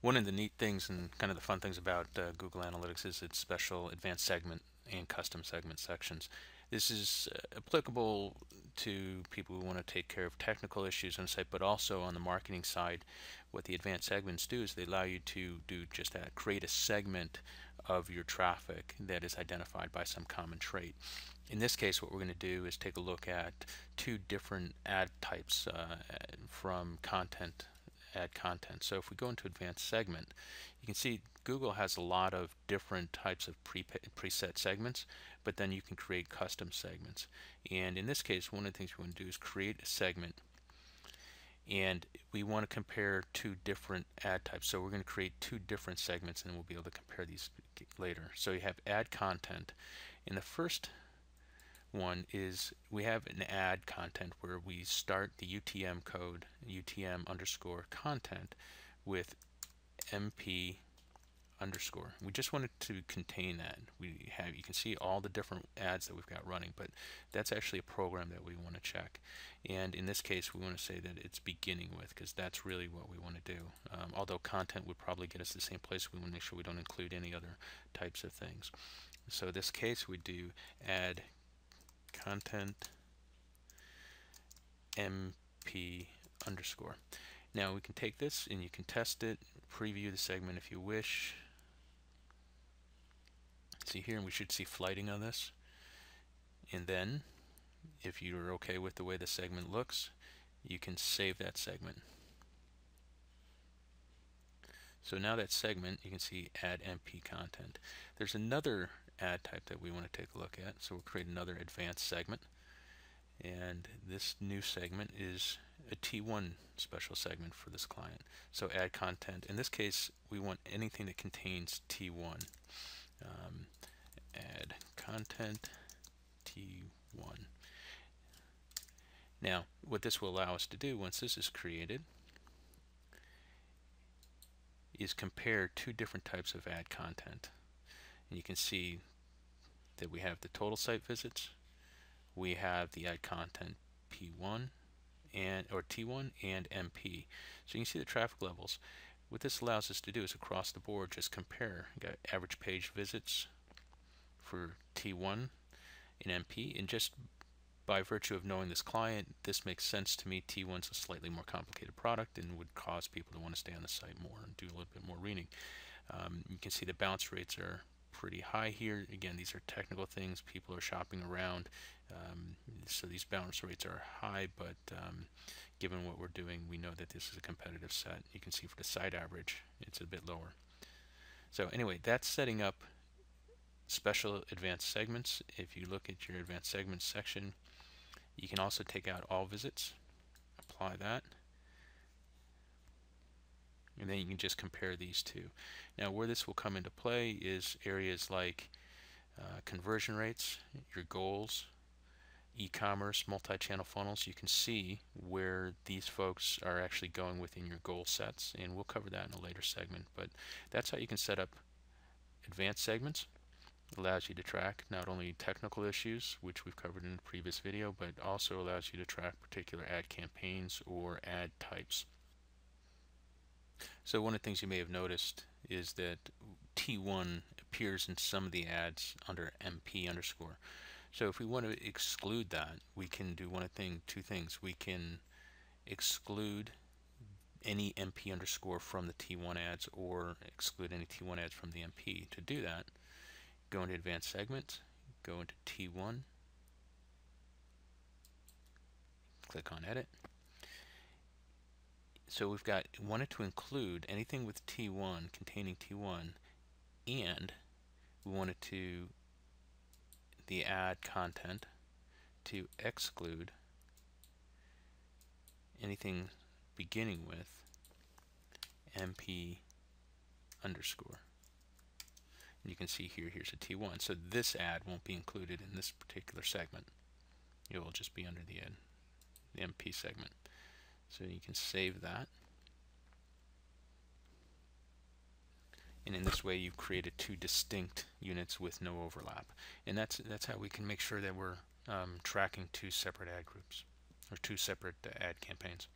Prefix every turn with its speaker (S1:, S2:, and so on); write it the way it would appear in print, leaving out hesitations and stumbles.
S1: One of the neat things and kind of the fun things about Google Analytics is its special advanced segment and custom segment sections. This is applicable to people who want to take care of technical issues on the site, but also on the marketing side. What the advanced segments do is they allow you to do just that, create a segment of your traffic that is identified by some common trait. In this case, what we're going to do is take a look at two different ad types from content ad content. So if we go into advanced segment, you can see Google has a lot of different types of preset segments, but then you can create custom segments. And in this case, one of the things we want to do is create a segment, and we want to compare two different ad types. So we're going to create two different segments, and we'll be able to compare these later. So you have ad content. In the first one is we have an ad content where we start the UTM code, UTM underscore content, with MP underscore. We just wanted to contain that. You can see all the different ads that we've got running, but that's actually a program that we want to check. And in this case, we want to say that it's beginning with, because that's really what we want to do. Although content would probably get us the same place, we want to make sure we don't include any other types of things. So in this case, we do add content MP underscore. Now we can take this and you can test it, preview the segment if you wish. See here, and we should see flighting on this. And then, if you're okay with the way the segment looks, you can save that segment. So now that segment, you can see add MP content. There's another ad type that we want to take a look at, so we'll create another advanced segment. And this new segment is a T1 special segment for this client. So add content. In this case, we want anything that contains T1. Add content T1. Now, what this will allow us to do once this is created is compare two different types of ad content. And you can see that we have the total site visits, we have the ad content P1 or T1 and MP. So you can see the traffic levels. What this allows us to do is across the board just compare. You got average page visits for T1 and MP, and just by virtue of knowing this client, this makes sense to me. T1's a slightly more complicated product and would cause people to want to stay on the site more and do a little bit more reading. You can see the bounce rates are pretty high here. Again, these are technical things. People are shopping around, so these bounce rates are high, but given what we're doing, we know that this is a competitive set. You can see for the site average, it's a bit lower. So anyway, that's setting up special advanced segments. If you look at your advanced segments section, you can also take out all visits, apply that, and then you can just compare these two. Now where this will come into play is areas like conversion rates, your goals, e-commerce, multi-channel funnels. You can see where these folks are actually going within your goal sets, and we'll cover that in a later segment. But that's how you can set up advanced segments. It allows you to track not only technical issues, which we've covered in the previous video, but also allows you to track particular ad campaigns or ad types. So one of the things you may have noticed is that T1 appears in some of the ads under MP underscore. So if we want to exclude that, we can do two things. We can exclude any MP underscore from the T1 ads, or exclude any T1 ads from the MP. To do that, go into advanced segments, go into T1, click on edit. So we've wanted to include anything with T1, containing T1, and we wanted the ad content to exclude anything beginning with MP underscore. And you can see here's a T1. So this ad won't be included in this particular segment. It will just be under the MP segment. So you can save that. And in this way, you've created two distinct units with no overlap. And that's how we can make sure that we're tracking two separate ad groups, or two separate ad campaigns.